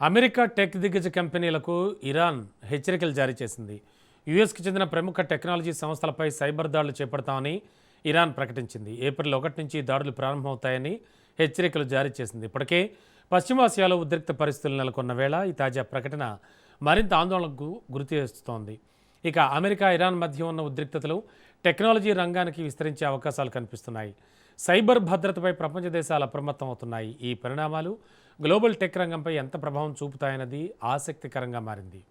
America tech దిగ్గజ కంపెనీలకు Iran హెచ్చరికలు జారీ చేసింది. యుఎస్కి చెందిన ప్రముఖ టెక్నాలజీ సంస్థలపై సైబర్ దాడులు చేపడతామని ఇరాన్ ప్రకటించింది. ఏప్రిల్ 1 నుంచి దాడులు ప్రారంభమవుతాయని హెచ్చరికలు జారీ చేసింది. ఇప్పటికే పశ్చిమాసియాలో ఉద్రిక్త పరిస్థితులు నెలకొన్న వేళ ఈ తాజా ప్రకటన మరింత ఆందోళనకు గురితీస్తోంది. ఇక అమెరికా ఇరాన్ మధ్య ఉన్న ఉద్రిక్తతలు టెక్నాలజీ రంగానికి విస్తరించే అవకాశాలు కనిపిస్తున్నాయి. సైబర్ భద్రతపై ప్రపంచ దేశాలు అప్రమత్తం అవుతున్నాయి. ఈ పరిణామాలు గ్లోబల్ టెక్ రంగంపై ఎంత ప్రభావం చూపుతాయన్నది ఆసక్తికరంగా మారింది.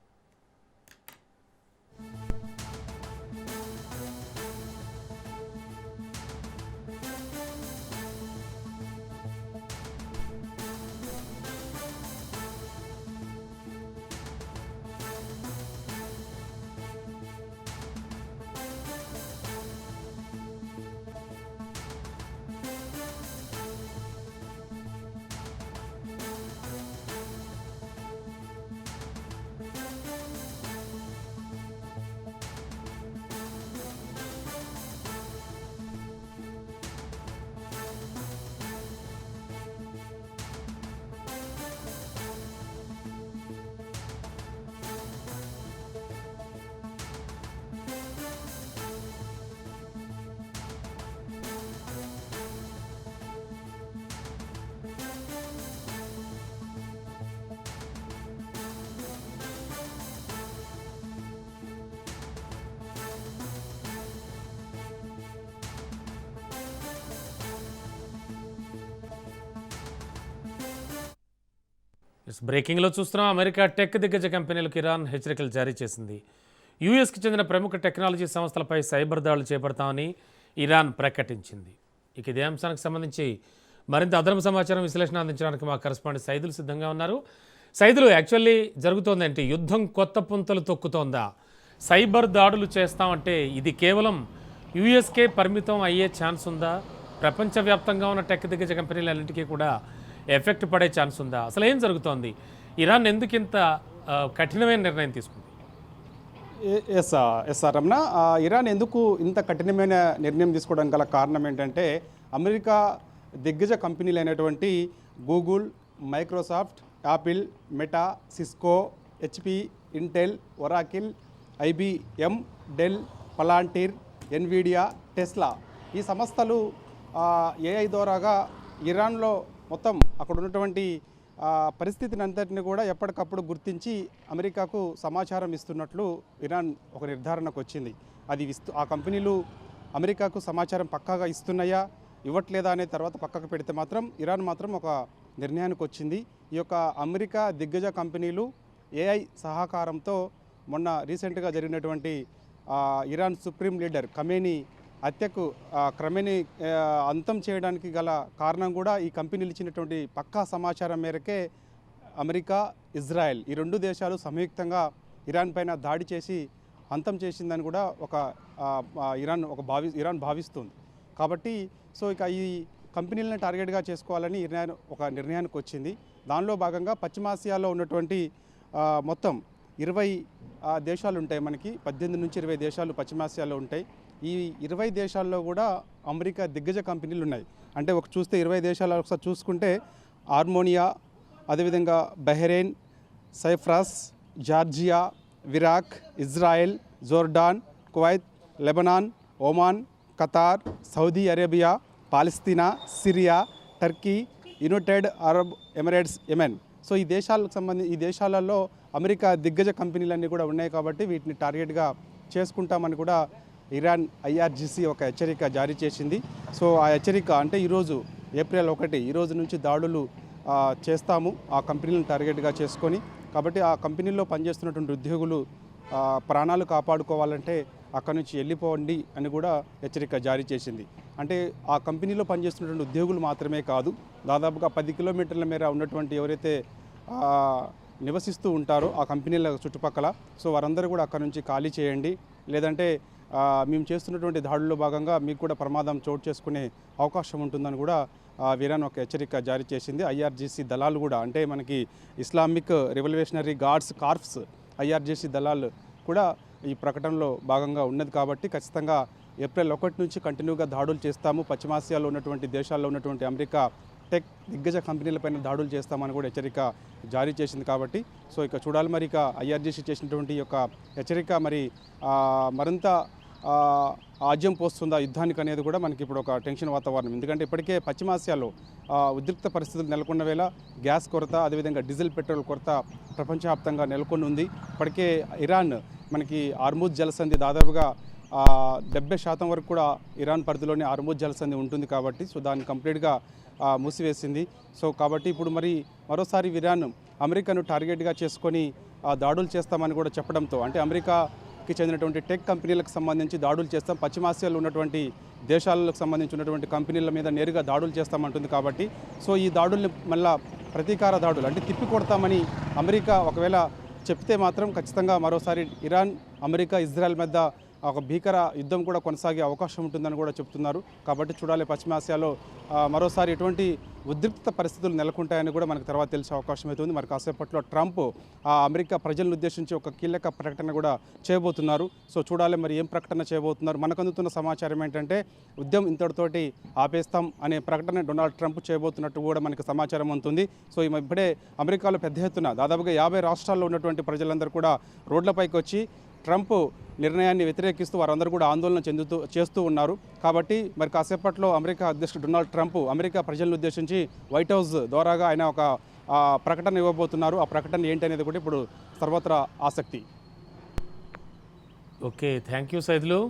బ్రేకింగ్లో చూస్తున్నాం. అమెరికా టెక్ దిగ్గజ కంపెనీలకు ఇరాన్ హెచ్చరికలు జారీ చేసింది. యుఎస్కి చెందిన ప్రముఖ టెక్నాలజీ సంస్థలపై సైబర్ దాడులు చేపడతామని ఇరాన్ ప్రకటించింది. ఇక ఇదే అంశానికి సంబంధించి మరింత అదనపు సమాచారం విశ్లేషణ అందించడానికి మా కరెస్పాండెంట్ సైదులు సిద్ధంగా ఉన్నారు. సైదులు, యాక్చువల్లీ జరుగుతోందంటే యుద్ధం కొత్త పుంతలు తొక్కుతోందా? సైబర్ దాడులు చేస్తామంటే ఇది కేవలం యుఎస్కే పరిమితం అయ్యే ఛాన్స్ ఉందా? ప్రపంచవ్యాప్తంగా ఉన్న టెక్ దిగ్గజ కంపెనీలన్నింటికీ కూడా ఎఫెక్ట్ పడే ఛాన్స్ ఉందా? అసలు ఏం జరుగుతోంది? ఇరాన్ ఎందుకు ఇంత కఠినమైన నిర్ణయం తీసుకుంది? ఎస్ రమణ, ఇరాన్ ఎందుకు ఇంత కఠినమైన నిర్ణయం తీసుకోవడం గల కారణం ఏంటంటే అమెరికా దిగ్గజ కంపెనీలు అయినటువంటి Google, Microsoft, Apple, Meta, Cisco, HP, Intel, Oracle, IBM, Dell, Palantir, Nvidia, Tesla ఈ సంస్థలు ఏఐ ద్వారాగా ఇరాన్లో మొత్తం అక్కడ ఉన్నటువంటి పరిస్థితిని అంతటిని కూడా ఎప్పటికప్పుడు గుర్తించి అమెరికాకు సమాచారం ఇస్తున్నట్లు ఇరాన్ ఒక నిర్ధారణకు వచ్చింది. అది ఆ కంపెనీలు అమెరికాకు సమాచారం పక్కాగా ఇస్తున్నాయా ఇవ్వట్లేదా అనే తర్వాత పక్కకు పెడితే మాత్రం ఇరాన్ మాత్రం ఒక నిర్ణయానికి వచ్చింది. ఈ యొక్క అమెరికా దిగ్గజ కంపెనీలు ఏఐ సహకారంతో మొన్న రీసెంట్గా జరిగినటువంటి ఇరాన్ సుప్రీం లీడర్ ఖమేనీ హత్యకు క్రమేణీ అంతం చేయడానికి గల కారణం కూడా ఈ కంపెనీలు ఇచ్చినటువంటి పక్కా సమాచారం మేరకే అమెరికా, ఇజ్రాయెల్ ఈ రెండు దేశాలు సంయుక్తంగా ఇరాన్ పైన దాడి చేసి అంతం చేసిందని కూడా ఇరాన్ భావిస్తుంది. కాబట్టి ఇక ఈ కంపెనీలను టార్గెట్గా చేసుకోవాలని ఒక నిర్ణయానికి వచ్చింది. దానిలో భాగంగా పశ్చిమాసియాలో ఉన్నటువంటి మొత్తం 20 దేశాలు ఉంటాయి. మనకి 18 నుంచి 20 దేశాలు పశ్చిమాసియాలో ఉంటాయి. ఈ 20 దేశాల్లో కూడా అమెరికా దిగ్గజ కంపెనీలు ఉన్నాయి. అంటే చూస్తే 20 దేశాలు ఒకసారి చూసుకుంటే ఆర్మోనియా, అదేవిధంగా Bahrain, Cyprus, Georgia, Iraq, Israel, Jordan, Kuwait, Lebanon, Oman, Qatar, Saudi Arabia, Palestine, Syria, Turkey, United Arab Emirates, Yemen. ఈ దేశాలకు సంబంధించి ఈ దేశాలలో అమెరికా దిగ్గజ కంపెనీలన్నీ కూడా ఉన్నాయి. కాబట్టి వీటిని టార్గెట్గా చేసుకుంటామని కూడా ఇరాన్ ఐఆర్జీసీ ఒక హెచ్చరిక జారీ చేసింది. ఆ హెచ్చరిక అంటే ఈరోజు ఏప్రిల్ 1 ఈ రోజు నుంచి దాడులు చేస్తాము ఆ కంపెనీలను టార్గెట్గా చేసుకొని. కాబట్టి ఆ కంపెనీల్లో పనిచేస్తున్నటువంటి ఉద్యోగులు ప్రాణాలు కాపాడుకోవాలంటే అక్కడి నుంచి వెళ్ళిపోండి అని కూడా హెచ్చరిక జారీ చేసింది. అంటే ఆ కంపెనీలో పనిచేస్తున్నటువంటి ఉద్యోగులు మాత్రమే కాదు, దాదాపుగా 10 కిలోమీటర్ల మేర ఉన్నటువంటి ఎవరైతే నివసిస్తూ ఉంటారో ఆ కంపెనీల చుట్టుపక్కల వారందరూ కూడా అక్కడ నుంచి ఖాళీ చేయండి, లేదంటే మేము చేస్తున్నటువంటి దాడుల్లో భాగంగా మీకు కూడా ప్రమాదం చోటు చేసుకునే అవకాశం ఉంటుందని కూడా ఇరాన్ ఒక హెచ్చరిక జారీ చేసింది. ఐఆర్జీసీ దళాలు కూడా అంటే మనకి Islamic revolutionary guards corps IRGC దళాలు కూడా ఈ ప్రకటనలో భాగంగా ఉన్నది. కాబట్టి ఖచ్చితంగా ఏప్రిల్ 1 నుంచి కంటిన్యూగా దాడులు చేస్తాము. పశ్చిమాసియాలో ఉన్నటువంటి దేశాల్లో ఉన్నటువంటి అమెరికా టెక్ దిగ్గజ కంపెనీలపైన దాడులు చేస్తామని కూడా హెచ్చరిక జారీ చేసింది. కాబట్టి సో ఇక చూడాలి మరి ఇక ఐఆర్జీసీ చేసినటువంటి ఈ యొక్క హెచ్చరిక మరి మరింత ఆజ్యం పోస్తుందా యుద్ధానికి అనేది కూడా మనకి ఇప్పుడు ఒక టెన్షన్ వాతావరణం. ఎందుకంటే ఇప్పటికే పశ్చిమాసియాలో ఉద్రిక్త పరిస్థితులు నెలకొన్న వేళ గ్యాస్ కొరత, అదేవిధంగా డీజిల్ పెట్రోల్ కొరత ప్రపంచవ్యాప్తంగా నెలకొని ఉంది. ఇప్పటికే ఇరాన్ మనకి హార్ముజ్ జలసంధి దాదాపుగా 70% వరకు కూడా ఇరాన్ పరిధిలోని హార్ముజ్ జలసంధి ఉంటుంది. కాబట్టి సో దాన్ని కంప్లీట్గా మూసివేసింది. సో కాబట్టి ఇప్పుడు మరి మరోసారి ఇరాన్ అమెరికాను టార్గెట్గా చేసుకొని దాడులు చేస్తామని కూడా చెప్పడంతో, అంటే అమెరికాకి చెందినటువంటి టెక్ కంపెనీలకు సంబంధించి దాడులు చేస్తాం, పశ్చిమాసియాలో ఉన్నటువంటి దేశాలకు సంబంధించి ఉన్నటువంటి కంపెనీల మీద నేరుగా దాడులు చేస్తామంటుంది. కాబట్టి సో ఈ దాడుల్ని మళ్ళా ప్రతీకార దాడులు అంటే తిప్పి కొడతామని అమెరికా ఒకవేళ చెప్తే మాత్రం ఖచ్చితంగా మరోసారి ఇరాన్, అమెరికా, ఇజ్రాయెల్ మధ్య ఒక భీకర యుద్ధం కూడా కొనసాగే అవకాశం ఉంటుందని కూడా చెప్తున్నారు. కాబట్టి చూడాలి పశ్చిమాసియాలో మరోసారి ఎటువంటి ఉద్రిక్త పరిస్థితులు నెలకొంటాయని కూడా మనకు తర్వాత తెలిసే అవకాశం అవుతుంది. మరి కాసేపట్లో ట్రంప్ అమెరికా ప్రజలను ఉద్దేశించి ఒక కీలక ప్రకటన కూడా చేయబోతున్నారు. సో చూడాలి మరి ఏం ప్రకటన చేయబోతున్నారు. మనకు అందుతున్న సమాచారం ఏంటంటే ఉద్యమం ఇంతటితోటి ఆపేస్తాం అనే ప్రకటన డొనాల్డ్ ట్రంప్ చేయబోతున్నట్టు కూడా మనకు సమాచారం అందుతుంది. సో ఇప్పుడే అమెరికాలో పెద్ద ఎత్తున దాదాపుగా 50 రాష్ట్రాల్లో ఉన్నటువంటి ప్రజలందరూ కూడా రోడ్లపైకి వచ్చి ట్రంప్ నిర్ణయాన్ని వ్యతిరేకిస్తూ వారందరూ కూడా ఆందోళన చేస్తూ ఉన్నారు. కాబట్టి మరి కాసేపట్లో అమెరికా అధ్యక్షుడు డొనాల్డ్ ట్రంప్ అమెరికా ప్రజలను ఉద్దేశించి వైట్ హౌస్ ద్వారాగా ఆయన ఒక ప్రకటన ఇవ్వబోతున్నారు. ఆ ప్రకటన ఏంటనేది కూడా ఇప్పుడు సర్వత్రా ఆసక్తి. Okay, thank you Saidulu.